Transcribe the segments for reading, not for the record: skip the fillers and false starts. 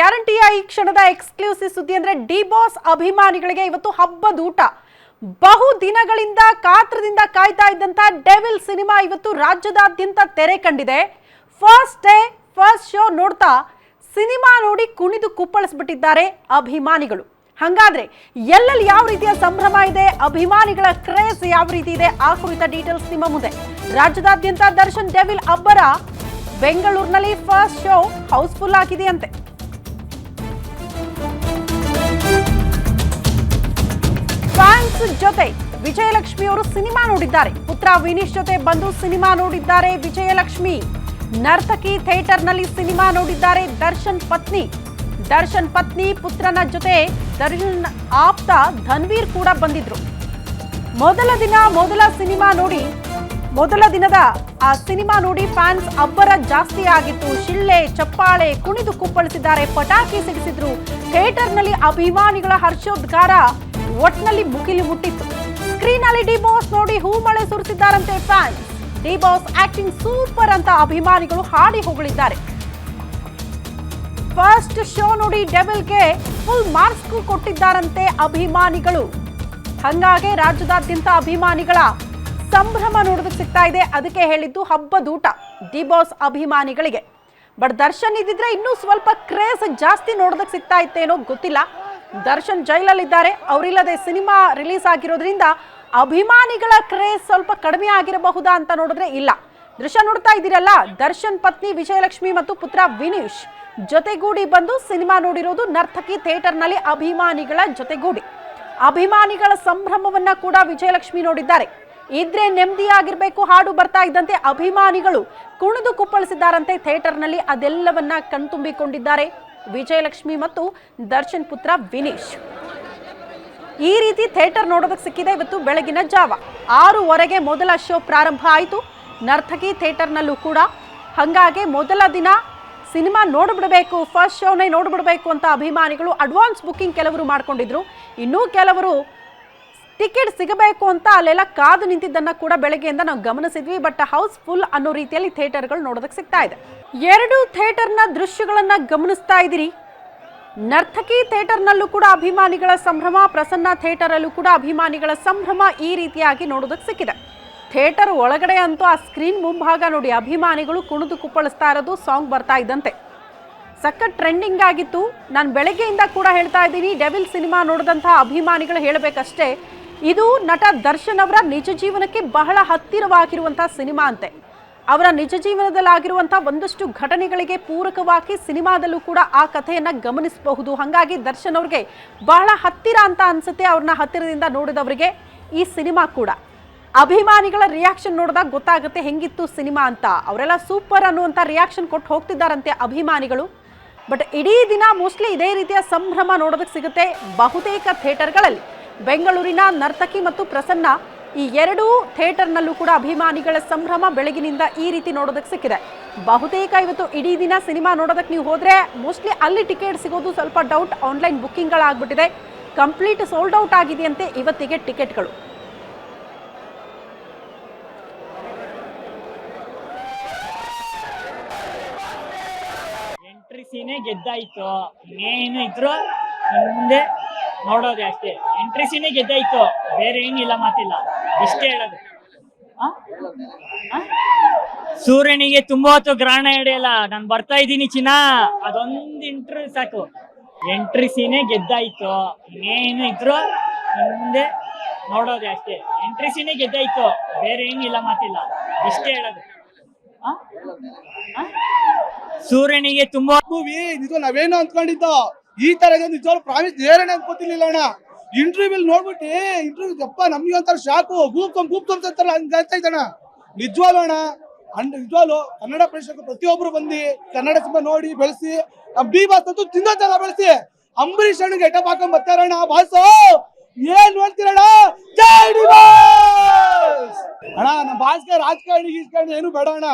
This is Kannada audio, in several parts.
ಗ್ಯಾರಂಟಿಯ ಈ ಕ್ಷಣದ ಎಕ್ಸ್ಕ್ಲೂಸಿವ್ ಸುದ್ದಿ ಅಂದ್ರೆ ಡಿ ಬಾಸ್ ಅಭಿಮಾನಿಗಳಿಗೆ ಇವತ್ತು ಹಬ್ಬದ ಊಟ. ಬಹು ದಿನಗಳಿಂದ ಕಾತ್ರದಿಂದ ಕಾಯ್ತಾ ಇದ್ದಂತ ಡೆವಿಲ್ ಸಿನಿಮಾ ಇವತ್ತು ರಾಜ್ಯದಾದ್ಯಂತ ತೆರೆ ಕಂಡಿದೆ. ಫಸ್ಟ್ ಡೇ ಫಸ್ಟ್ ಶೋ ನೋಡ್ತಾ ಸಿನಿಮಾ ನೋಡಿ ಕುಣಿದು ಕುಪ್ಪಳಿಸ್ಬಿಟ್ಟಿದ್ದಾರೆ ಅಭಿಮಾನಿಗಳು. ಹಾಗಾದ್ರೆ ಎಲ್ಲೆಲ್ಲಿ ಯಾವ ರೀತಿಯ ಸಂಭ್ರಮ ಇದೆ, ಅಭಿಮಾನಿಗಳ ಕ್ರೇಜ್ ಯಾವ ರೀತಿ ಇದೆ, ಆ ಕುರಿತ ಡೀಟೇಲ್ಸ್ ನಿಮ್ಮ ಮುಂದೆ. ರಾಜ್ಯದಾದ್ಯಂತ ದರ್ಶನ್ ಡೆವಿಲ್ ಅಬ್ಬರ. ಬೆಂಗಳೂರಿನಲ್ಲಿ ಫಸ್ಟ್ ಶೋ ಹೌಸ್ಫುಲ್ ಆಗಿದೆಯಂತೆ. ಫ್ಯಾನ್ಸ್ ಜೊತೆ ವಿಜಯಲಕ್ಷ್ಮಿ ಅವರು ಸಿನಿಮಾ ನೋಡಿದ್ದಾರೆ. ಪುತ್ರ ವಿನೀಶ್ ಜೊತೆ ಬಂದು ಸಿನಿಮಾ ನೋಡಿದ್ದಾರೆ ವಿಜಯಲಕ್ಷ್ಮಿ. ನರ್ತಕಿ ಥಿಯೇಟರ್ನಲ್ಲಿ ಸಿನಿಮಾ ನೋಡಿದ್ದಾರೆ ದರ್ಶನ್ ಪತ್ನಿ ಪುತ್ರನ ಜೊತೆ ದರ್ಶನ್ ಆಪ್ತ ಧನ್ವೀರ್ ಕೂಡ ಬಂದಿದ್ರು. ಮೊದಲ ದಿನದ ಆ ಸಿನಿಮಾ ನೋಡಿ ಫ್ಯಾನ್ಸ್ ಅಬ್ಬರ ಜಾಸ್ತಿ ಆಗಿತ್ತು. ಶಿಳ್ಳೆ ಚಪ್ಪಾಳೆ ಕುಣಿದು ಕುಪ್ಪಳಿಸಿದ್ದಾರೆ, ಪಟಾಕಿ ಸಿಡಿಸಿದ್ರು. ಥಿಯೇಟರ್ನಲ್ಲಿ ಅಭಿಮಾನಿಗಳ ಹರ್ಷೋದ್ಗಾರ ಒಟ್ನಲ್ಲಿ ಮುಗಿಲು ಮುಟ್ಟಿತ್ತು. ಸ್ಕ್ರೀನ್ ಅಲ್ಲಿ ಡಿ ಬಾಸ್ ನೋಡಿ ಹೂ ಮಳೆ ಸುರಿಸಿದ್ದಾರಂತೆ fans. D boss acting super ಅಂತ ಅಭಿಮಾನಿಗಳು ಹಾಡಿ ಹೊಗಳಿದ್ದಾರೆ. ಫಸ್ಟ್ ಶೋ ನೋಡಿ ಡೆವಿಲ್ಗೆ ಫುಲ್ ಮಾರ್ಕ್ಸ್ ಕೊಟ್ಟಿದ್ದಾರಂತೆ ಅಭಿಮಾನಿಗಳು. ಹಂಗಾಗಿ ರಾಜ್ಯದಾದ್ಯಂತ ಅಭಿಮಾನಿಗಳ ಸಂಭ್ರಮ ನೋಡೋದಕ್ಕೆ ಸಿಗ್ತಾ ಇದೆ. ಅದಕ್ಕೆ ಹೇಳಿದ್ದು ಹಬ್ಬದೂಟ ಡಿ ಬಾಸ್ ಅಭಿಮಾನಿಗಳಿಗೆ. ಬಟ್ ದರ್ಶನ್ ಇದ್ದಿದ್ರೆ ಇನ್ನೂ ಸ್ವಲ್ಪ ಕ್ರೇಜ್ ಜಾಸ್ತಿ ನೋಡೋದಕ್ಕೆ ಸಿಗ್ತಾ ಇತ್ತೇನೋ ಗೊತ್ತಿಲ್ಲ. ದರ್ಶನ್ ಜೈಲಲ್ಲಿದ್ದಾರೆ, ಅವರಿಲ್ಲದೆ ಸಿನಿಮಾ ರಿಲೀಸ್ ಆಗಿರೋದ್ರಿಂದ ಅಭಿಮಾನಿಗಳ ಕ್ರೇಜ್ ಸ್ವಲ್ಪ ಕಡಿಮೆ ಆಗಿರಬಹುದಾ ಅಂತ ನೋಡಿದ್ರೆ ಇಲ್ಲ. ದೃಶ್ಯ ನೋಡ್ತಾ ಇದ್ದೀರಲ್ಲ, ದರ್ಶನ್ ಪತ್ನಿ ವಿಜಯಲಕ್ಷ್ಮಿ ಮತ್ತು ಪುತ್ರ ವಿನೀಶ್ ಜೊತೆಗೂಡಿ ಬಂದು ಸಿನಿಮಾ ನೋಡಿರೋದು ನರ್ತಕಿ ಥಿಯೇಟರ್ನಲ್ಲಿ ಅಭಿಮಾನಿಗಳ ಜೊತೆಗೂಡಿ. ಅಭಿಮಾನಿಗಳ ಸಂಭ್ರಮವನ್ನ ಕೂಡ ವಿಜಯಲಕ್ಷ್ಮಿ ನೋಡಿದ್ದಾರೆ. ಇದ್ರೆ ನೆಮ್ಮದಿಯಾಗಿರ್ಬೇಕು, ಹಾಡು ಬರ್ತಾ ಇದ್ದಂತೆ ಅಭಿಮಾನಿಗಳು ಕುಣಿದು ಕುಪ್ಪಳಿಸಿದ್ದಾರಂತೆ ಥಿಯೇಟರ್ನಲ್ಲಿ. ಅದೆಲ್ಲವನ್ನ ಕಣ್ತುಂಬಿಕೊಂಡಿದ್ದಾರೆ ವಿಜಯಲಕ್ಷ್ಮಿ ಮತ್ತು ದರ್ಶನ್ ಪುತ್ರ ವಿನೀಶ್. ಈ ರೀತಿ ಥಿಯೇಟರ್ ನೋಡೋದಕ್ಕೆ ಸಿಕ್ಕಿದೆ. ಇವತ್ತು ಬೆಳಗಿನ ಜಾವ 6:15 ಮೊದಲ ಶೋ ಪ್ರಾರಂಭ ಆಯಿತು ನರ್ತಕಿ ಥಿಯೇಟರ್ನಲ್ಲೂ ಕೂಡ. ಹಾಗಾಗಿ ಮೊದಲ ದಿನ ಸಿನಿಮಾ ನೋಡ್ಬಿಡಬೇಕು, ಫಸ್ಟ್ ಶೋನೇ ನೋಡ್ಬಿಡ್ಬೇಕು ಅಂತ ಅಭಿಮಾನಿಗಳು ಅಡ್ವಾನ್ಸ್ ಬುಕ್ಕಿಂಗ್ ಕೆಲವರು ಮಾಡ್ಕೊಂಡಿದ್ರು. ಇನ್ನೂ ಕೆಲವರು ಟಿಕೆಟ್ ಸಿಗಬೇಕು ಅಂತ ಅಲ್ಲೆಲ್ಲ ಕಾದು ನಿಂತಿದ್ದನ್ನ ಕೂಡ ಬೆಳಗ್ಗೆಯಿಂದ ನಾವು ಗಮನಿಸಿದ್ವಿ. ಬಟ್ ಹೌಸ್ ಫುಲ್ ಅನ್ನೋ ರೀತಿಯಲ್ಲಿ ಥಿಯೇಟರ್ಗಳು ನೋಡೋದಕ್ಕೆ ಸಿಗ್ತಾ ಇದೆ. 2 ಥಿಯೇಟರ್ನ ದೃಶ್ಯಗಳನ್ನ ಗಮನಿಸ್ತಾ ಇದ್ದೀರಿ. ನರ್ತಕಿ ಥಿಯೇಟರ್ನಲ್ಲೂ ಕೂಡ ಅಭಿಮಾನಿಗಳ ಸಂಭ್ರಮ, ಪ್ರಸನ್ನ ಥಿಯೇಟರ್ ಅಲ್ಲೂ ಕೂಡ ಅಭಿಮಾನಿಗಳ ಸಂಭ್ರಮ ಈ ರೀತಿಯಾಗಿ ನೋಡೋದಕ್ಕೆ ಸಿಕ್ಕಿದೆ. ಥಿಯೇಟರ್ ಒಳಗಡೆ ಅಂತೂ ಆ ಸ್ಕ್ರೀನ್ ಮುಂಭಾಗ ನೋಡಿ ಅಭಿಮಾನಿಗಳು ಕುಣಿದು ಕುಪ್ಪಳಿಸ್ತಾ ಇರೋದು, ಸಾಂಗ್ ಬರ್ತಾ ಇದ್ದಂತೆ ಸಖತ್ ಟ್ರೆಂಡಿಂಗ್ ಆಗಿತ್ತು. ನಾನು ಬೆಳಗ್ಗೆಯಿಂದ ಕೂಡ ಹೇಳ್ತಾ ಇದ್ದೀನಿ, ಡೆವಿಲ್ ಸಿನಿಮಾ ನೋಡಿದಂತಹ ಅಭಿಮಾನಿಗಳು ಹೇಳಬೇಕಷ್ಟೇ, ಇದು ನಟ ದರ್ಶನ್ ಅವರ ನಿಜ ಜೀವನಕ್ಕೆ ಬಹಳ ಹತ್ತಿರವಾಗಿರುವಂತಹ ಸಿನಿಮಾ ಅಂತೆ. ಅವರ ನಿಜ ಜೀವನದಲ್ಲಾಗಿರುವಂತಹ ಒಂದಷ್ಟು ಘಟನೆಗಳಿಗೆ ಪೂರಕವಾಗಿ ಸಿನಿಮಾದಲ್ಲೂ ಕೂಡ ಆ ಕಥೆಯನ್ನ ಗಮನಿಸಬಹುದು. ಹಾಗಾಗಿ ದರ್ಶನ್ ಅವ್ರಿಗೆ ಬಹಳ ಹತ್ತಿರ ಅಂತ ಅನ್ಸುತ್ತೆ. ಅವ್ರನ್ನ ಹತ್ತಿರದಿಂದ ನೋಡಿದವರಿಗೆ ಈ ಸಿನಿಮಾ ಕೂಡ. ಅಭಿಮಾನಿಗಳ ರಿಯಾಕ್ಷನ್ ನೋಡಿದಾಗ ಗೊತ್ತಾಗುತ್ತೆ ಹೆಂಗಿತ್ತು ಸಿನಿಮಾ ಅಂತ. ಅವರೆಲ್ಲ ಸೂಪರ್ ಅನ್ನುವಂಥ ರಿಯಾಕ್ಷನ್ ಕೊಟ್ಟು ಹೋಗ್ತಿದ್ದಾರಂತೆ ಅಭಿಮಾನಿಗಳು. ಬಟ್ ಇಡೀ ದಿನ ಮೋಸ್ಟ್ಲಿ ಇದೇ ರೀತಿಯ ಸಂಭ್ರಮ ನೋಡೋದಕ್ಕೆ ಸಿಗುತ್ತೆ ಬಹುತೇಕ ಥಿಯೇಟರ್ಗಳಲ್ಲಿ. ಬೆಂಗಳೂರಿನ ನರ್ತಕಿ ಮತ್ತು ಪ್ರಸನ್ನ ಈ 2 ಥಿಯೇಟರ್ನಲ್ಲೂ ಕೂಡ ಅಭಿಮಾನಿಗಳ ಸಂಭ್ರಮ ಬೆಳಗಿನಿಂದ ಈ ರೀತಿ ನೋಡೋದಕ್ಕೆ ಸಿಕ್ಕಿದೆ. ಬಹುತೇಕ ಇವತ್ತು ಇಡೀ ದಿನ ಸಿನಿಮಾ ನೋಡೋದಕ್ಕೆ ನೀವು ಹೋದ್ರೆ ಮೋಸ್ಟ್ಲಿ ಅಲ್ಲಿ ಟಿಕೆಟ್ ಸಿಗೋದು ಸ್ವಲ್ಪ ಡೌಟ್. ಆನ್ಲೈನ್ ಬುಕ್ಕಿಂಗ್ಗಳಾಗ್ಬಿಟ್ಟಿದೆ, ಕಂಪ್ಲೀಟ್ ಸೋಲ್ಡ್ ಔಟ್ ಆಗಿದೆಯಂತೆ ಇವತ್ತಿಗೆ ಟಿಕೆಟ್ಗಳು. ಎಂಟ್ರಿ ಸೀನೆ ಗೆದ್ದಾಯ್ತು, ಏನು ಇದ್ರು ಮುಂದೆ ನೋಡೋದೆ ಅಷ್ಟೇ. ಎಂಟ್ರಿ ಸೀನೆ ಗೆದ್ದಾಯ್ತು, ಬೇರೆ ಏನಿಲ್ಲ, ಮಾತಿಲ್ಲ, ಇಷ್ಟೇ ಹೇಳೋದು. ಸೂರ್ಯನಿಗೆ ತುಂಬಾ ಹೊತ್ತು ಗ್ರಹಣ ಹಿಡಿಯಲ್ಲ, ನಾನು ಬರ್ತಾ ಇದ್ದೀನಿ ಚಿನ್ನ, ಅದೊಂದು ಇಂಟ್ರಿ ಸಾಕು. ಎಂಟ್ರಿ ಸೀನೆ ಗೆದ್ದಾಯ್ತು, ಏನು ಇದ್ರು ಮುಂದೆ ನೋಡೋದೆ ಅಷ್ಟೇ. ಎಂಟ್ರಿ ಸೀನೆ ಗೆದ್ದಾಯ್ತು, ಬೇರೆ ಏನಿಲ್ಲ, ಮಾತಿಲ್ಲ, ಇಷ್ಟೇ ಹೇಳೋದು. ಸೂರ್ಯನಿಗೆ ತುಂಬಾ ಮೂವಿ ನಿಜ ನಾವೇನು ಅಂದ್ಕೊಂಡಿದ್ದೋ ಈ ತರ ನಿಜವಾಗ್ಲೂ ಪ್ರಾಮಿಸ್ ನೇರನೇ ಅಂತ ಗೊತ್ತಿರ್ಲಿಲ್ಲ ಅಣ್ಣ. ಇಂಟರ್ವ್ಯೂ ನೋಡ್ಬಿಟ್ಟು ಇಂಟರ್ವ್ಯೂ ಯಪ್ಪ ನಮ್ಗೆ ಒಂಥರ ಶಾಕು, ಗೂಪ್ ಅಂತಾರಲ್ಲ ಹಂಗ ಆಗ್ತಾ ಇದ್ದಣ್ಣ. ನಿಜವಾಗ್ಲೂ ಅಣ್ಣ, ನಿಜವಾಗ್ಲು ಕನ್ನಡ ಪ್ರೇಕ್ಷಕರು ಪ್ರತಿಯೊಬ್ರು ಬಂದು ಕನ್ನಡ ಸಿನಿಮಾ ನೋಡಿ ಬೆಳೆಸಿ ನಮ್ ಡಿ ಬಾಸ್ ಅಂತೂ ತಿನ್ನೋ ತರ ಬೆಳೆಸಿ ಅಂಬರೀಷ್ ಅಣ್ಣಗೆ ಎಟಪ್ ಹಾಕೊಂಡ್ ಬರ್ತಾರಣ್ಣ. ಬಾಸು ಏನ್ ನೋಡ್ತೀರಣ್ಣ, ಜೈ ಡಿ ಬಾಸ್ ಅಣ್ಣ. ನಮ್ ಬಾಸ್ಗೆ ರಾಜಕಾರಣಿ ಗೀಸ್ಕಾರಣಿ ಏನು ಬೇಡ ಅಣ್ಣ.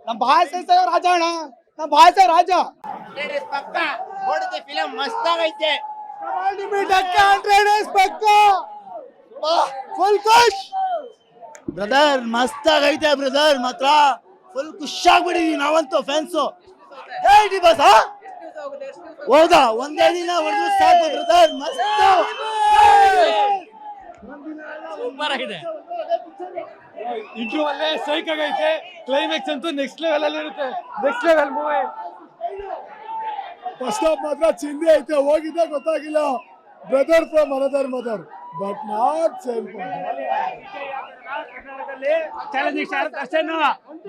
ನಮ್ ಭಾಷೆ ರಾಜ ಅಣ್ಣ, ನಮ್ ಭಾಷೆ ರಾಜ. ಪಕ್ಕ ನೋಡಿದೆ ಫಿಲಂ ಮಸ್ತ್ ಆಗೈತೆ. ಫುಲ್ ಖುಷ್ ಬ್ರದರ್, ಮಸ್ತ್ ಆಗೈತೆ ಬ್ರದರ್, ಮಾತ್ರ ಫುಲ್ ಖುಷ್ ಆಗ್ಬಿಟ್ಟಿದೀವಿ ನಾವಂತೂ ಫ್ಯಾನ್ಸು. ಜೈ ಡಿ ಬಾಸ್. ಹೌದಾ ಒಂದೇ ದಿನ ಹೊಡೆದ್ರು ಸಾಕು ಬ್ರದರ್ ಮಸ್ತ್ ಸೂಪರ್ ಆಗಿದೆ. ಇಂಟ್ರೂ ಅಲ್ಲೇ ಸೈಕ್ ಆಗೈತೆ, ಕ್ಲೈಮ್ಯಾಕ್ಸ್ ಅಂತೂ ನೆಕ್ಸ್ಟ್ ಲೆವೆಲ್ ಅಲ್ಲಿ ಇರುತ್ತೆ, next level movie. First half ಮಾತ್ರ ಚಿಂದಿ ಐತೆ, ಹೋಗಿದ್ದೆ ಗೊತ್ತಾಗಿಲ್ಲ. Brother from another mother but not same. Challenging star Darshan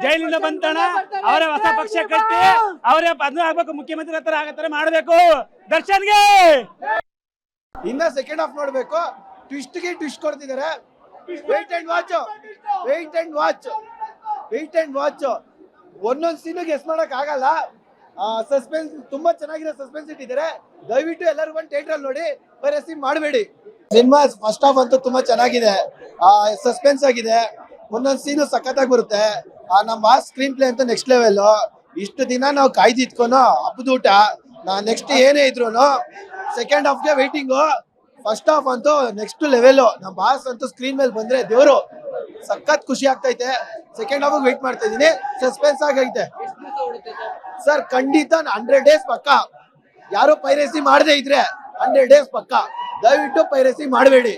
ಜೈಲಿಂದ ಬಂತಣ, ಅವರೇ ಹೊಸ ಪಕ್ಷ ಕಟ್ಟಿ ಅವರೇ ಅದನ್ನ ಆಗ್ಬೇಕು, ಮುಖ್ಯಮಂತ್ರಿ ಹತ್ರ ಆಗತ್ತರ ಮಾಡ್ಬೇಕು ದರ್ಶನ್ಗೆ. ಇನ್ನ ಸೆಕೆಂಡ್ ಹಾಫ್ ನೋಡ್ಬೇಕು. ಟ್ವಿಸ್ಟ್ ಕೊಡ್ತಿದ್ದಾರೆ. Wait and watch. ಒಂದೊಂದು ಸೀನ್ ಗೆಸ್ ಮಾಡಕ್ ಆಗಲ್ಲ. ಸಸ್ಪೆನ್ಸ್ ತುಂಬಾ ಚೆನ್ನಾಗಿರೋ ಸಸ್ಪೆನ್ಸ್ ಇಟ್ಟಿದ್ದಾರೆ. ದಯವಿಟ್ಟು ಎಲ್ಲರೂ ಬಂದು ಥಿಯೇಟರ್ ಅಲ್ಲಿ ನೋಡಿ, ಪೈರಸಿ ಮಾಡಬೇಡಿ. ಸಿನಿಮಾ ಫಸ್ಟ್ ಹಾಫ್ ಅಂತೂ ತುಂಬಾ ಚೆನ್ನಾಗಿದೆ, ಸಸ್ಪೆನ್ಸ್ ಆಗಿದೆ, ಒಂದೊಂದು ಸೀನು ಸಖತ್ತಾಗಿ ಬರುತ್ತೆ. ನಮ್ಮ ಸ್ಕ್ರೀನ್ ಪ್ಲೇ ಅಂತ ನೆಕ್ಸ್ಟ್ ಲೆವೆಲ್. ಇಷ್ಟು ದಿನ ನಾವು ಕಾಯ್ದಿಟ್ಕೊನೋ ಹಬ್ಬದೂಟ, ನೆಕ್ಸ್ಟ್ ಏನೇ ಇದ್ರು ಸೆಕೆಂಡ್ ಹಾಫ್ಗೆ ವೇಟಿಂಗು. ಫಸ್ಟ್ ಹಾಫ್ ಅಂತೂ ನೆಕ್ಸ್ಟ್ ಲೆವೆಲ್. ನಮ್ಮ ಬಾಸ್ ಅಂತೂ ಸ್ಕ್ರೀನ್ ಮೇಲೆ ಬಂದ್ರೆ ದೇವರು, ಸಖತ್ ಖುಷಿ ಆಗ್ತೈತೆ. ಸೆಕೆಂಡ್ ಹಾಫ್ ವೇಟ್ ಮಾಡ್ತಾ ಇದೀನಿ, ಸಸ್ಪೆನ್ಸ್ ಆಗೈತೆ ಸರ್. ಖಂಡಿತ 100 days ಪಕ್ಕ. ಯಾರು ಪೈರಸಿ ಮಾಡದೇ ಇದ್ರೆ 100 days ಪಕ್ಕ. ದಯವಿಟ್ಟು ಪೈರಸಿ ಮಾಡಬೇಡಿ.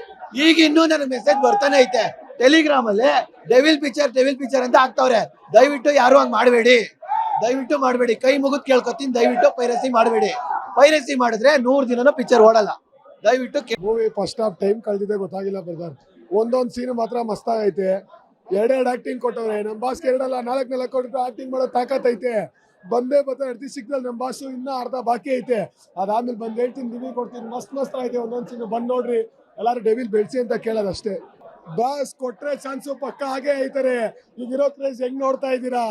ಈಗ ಇನ್ನೂ ನನಗೆ ಮೆಸೇಜ್ ಬರ್ತಾನೆ ಐತೆ ಟೆಲಿಗ್ರಾಮ್ ಅಲ್ಲಿ, ಡೆವಿಲ್ ಪಿಕ್ಚರ್ ಅಂತ ಹಾಕ್ತವ್ರೆ. ದಯವಿಟ್ಟು ಯಾರು ಹಂಗ್ ಮಾಡಬೇಡಿ. ಕೈ ಮುಗಿದ್ ಕೇಳ್ಕೊತೀನಿ, ದಯವಿಟ್ಟು ಪೈರಸಿ ಮಾಡಬೇಡಿ. ಪೈರಸಿ ಮಾಡಿದ್ರೆ 100 ದಿನನೂ ಪಿಕ್ಚರ್ ಓಡಲ್ಲ. ದಯವಿಟ್ಟು ಮೂವಿ ಫಸ್ಟ್ ಹಾಫ್ ಟೈಮ್ ಕಳೆದಿದೆ ಗೊತ್ತಾಗಿಲ್ಲ ಬ್ರದರ್. ಒಂದೊಂದು ಸೀನ್ ಮಾತ್ರ ಮಸ್ತಾಗೈತೆ. ಎರಡೆರಡು ಆಕ್ಟಿಂಗ್ ಕೊಟ್ಟವ್ರೆ. ನಮ್ಮ ಬಾಸ್ಗೆ 2 ಅಲ್ಲ 4 ಕೊಟ್ಟು ಆಕ್ಟಿಂಗ್ ಮಾಡೋ ತಾಕತ್ತೈತೆ. ಬಂದೇ ಎರ್ತಿ ಸಿಗ್ದಲ್ ನಮ್ಮ ಬಾಸು ಇನ್ನ ಅರ್ಧ ಬಾಕಿ ಐತೆ. ಅದಾದ್ಮೇಲೆ ಬಂದ್ ಹೇಳ್ತೀನಿ, ರಿವ್ಯೂ ಕೊಡ್ತೀನಿ. ಮಸ್ತ್ ಐತೆ ಒಂದೊಂದ್ ಸೀನ್. ಬಂದ್ ನೋಡ್ರಿ, ಎಲ್ಲಾರು ಡೆವಿಲ್ ಬೆಳ್ಸಿ ಅಂತ ಕೇಳೋದಷ್ಟೇ. ಬಾಸ್ ಕೊಟ್ರೆ ಚಾನ್ಸು ಪಕ್ಕ ಹಾಗೆ ಐತಾರೆ. ಈಗಿರೋ ಕ್ರೇಜ್ ಹೆಂಗ್ ನೋಡ್ತಾ ಇದ್ದೀರಾ,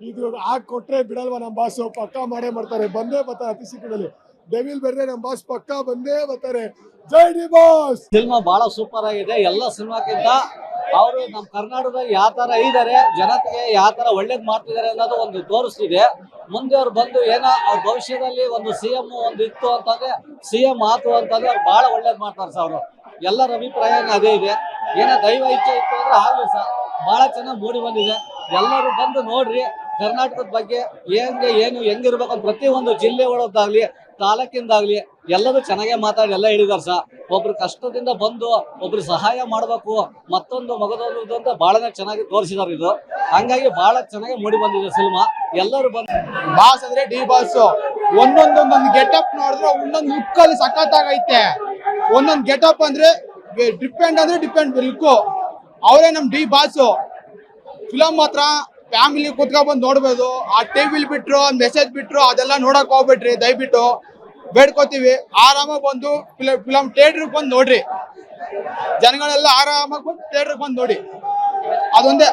ಇದು ಕೊಟ್ರೆ ಬಿಡಲ್ವಾ ನಮ್ಮ ಬಾಸು, ಪಕ್ಕ ಮಾಡೇ ಮಾಡ್ತಾರೆ. ಬಂದೇ ಬರ್ತಾರೆ ಅತಿ ಶೀಘ್ರದಲ್ಲಿ. ಡೆವಿಲ್ ಬೆರ್ರೆ ನಮ್ಮ ಬಾಸ್ ಪಕ್ಕ ಬಂದೇ ಬರ್ತಾರೆ. ಜೈ ಡಿ ಬಾಸ್. ಸಿನಿಮಾ ಬಹಳ ಸೂಪರ್ ಆಗಿದೆ. ಎಲ್ಲ ಸಿನಿಮಾಕ್ಕಿಂತ ಅವರು ನಮ್ಮ ಕರ್ನಾಟಕದಾಗ ಯಾವ ತರ ಇದ್ದಾರೆ, ಜನತೆಗೆ ಯಾವ ತರ ಒಳ್ಳೇದ್ ಮಾಡ್ತಿದ್ದಾರೆ ಅನ್ನೋದು ಒಂದು ತೋರಿಸ್ತಿದೆ. ಮುಂದೆ ಅವ್ರು ಬಂದು ಏನೋ ಅವ್ರ ಭವಿಷ್ಯದಲ್ಲಿ ಒಂದು CM ಒಂದು ಇತ್ತು ಅಂತಂದ್ರೆ, CM ಆತು ಅಂತಂದ್ರೆ ಅವ್ರು ಬಹಳ ಒಳ್ಳೇದ್ ಮಾಡ್ತಾರೆ ಸರ್. ಅವರು ಎಲ್ಲರ ಅಭಿಪ್ರಾಯ ಅದೇ ಇದೆ. ಏನೋ ದೈವ ಇಚ್ಛೆ ಇತ್ತು ಅಂದ್ರೆ ಆಗ್ಲಿ ಸರ್, ಬಹಳ ಚೆನ್ನಾಗಿ ಮೂಡಿ ಬಂದಿದೆ. ಎಲ್ಲರೂ ಬಂದು ನೋಡ್ರಿ. ಕರ್ನಾಟಕದ ಬಗ್ಗೆ ಹೆಂಗಿರ್ಬೇಕು ಅಂತ ಪ್ರತಿಯೊಂದು ಜಿಲ್ಲೆ ಒಳಗಾಗ್ಲಿ ತಾಲೂಕಿಂದಾಗ್ಲಿ ಎಲ್ಲರೂ ಚೆನ್ನಾಗೇ ಮಾತಾಡಿ ಎಲ್ಲ ಹೇಳಿದಾರೆ ಸರ್. ಒಬ್ರು ಕಷ್ಟದಿಂದ ಬಂದು ಒಬ್ರು ಸಹಾಯ ಮಾಡ್ಬೇಕು, ಮತ್ತೊಂದು ಮಗದೊಂದು ಅಂತ ಬಹಳನೇ ಚೆನ್ನಾಗಿ ತೋರಿಸಿದಾರೆ. ಇದು ಹಂಗಾಗಿ ಬಹಳ ಚೆನ್ನಾಗಿ ಮೂಡಿ ಬಂದಿದೆ ಸಿನಿಮಾ. ಎಲ್ಲರೂ ಬಂದು ಬಾಸ್ ಅಂದ್ರೆ ಡಿ ಬಾಸ್. ಒಂದೊಂದೊಂದೊಂದು ಗೆಟಪ್ ನೋಡಿದ್ರೆ ಒಂದೊಂದು ಲುಕ್ ಅಲ್ಲಿ ಸಖತ್ತಾಗೈತೆ. ಒಂದೊಂದು ಗೆಟಪ್ ಅಂದ್ರೆ ಡಿಪೆಂಡ್ ಲುಕ್. ಅವರೇ ನಮ್ ಡಿ ಬಾಸ್. ಫಿಲಮ್ ಮಾತ್ರ ಫ್ಯಾಮಿಲಿ ಕುತ್ಕೊಂಡ್ ಬಂದು ನೋಡ್ಬೋದು. ಆ ಟಿವಿಲ್ ಬಿಟ್ರು, ಮೆಸೇಜ್ ಬಿಟ್ರು ಅದೆಲ್ಲ ನೋಡಕ್ ಹೋಗ್ಬಿಟ್ರಿ. ದಯವಿಟ್ಟು ಬೇಡ್ಕೋತೀವಿ, ಆರಾಮಾಗಿ ಬಂದು ಫಿಲಮ್ ಥಿಯೇಟರ್ಗೆ ಬಂದು ನೋಡ್ರಿ. ಜನಗಳೆಲ್ಲ ಆರಾಮಾಗಿ ಬಂದು ಥಿಯೇಟರ್ಗೆ ಬಂದು ನೋಡಿ. ಅದೊಂದೇ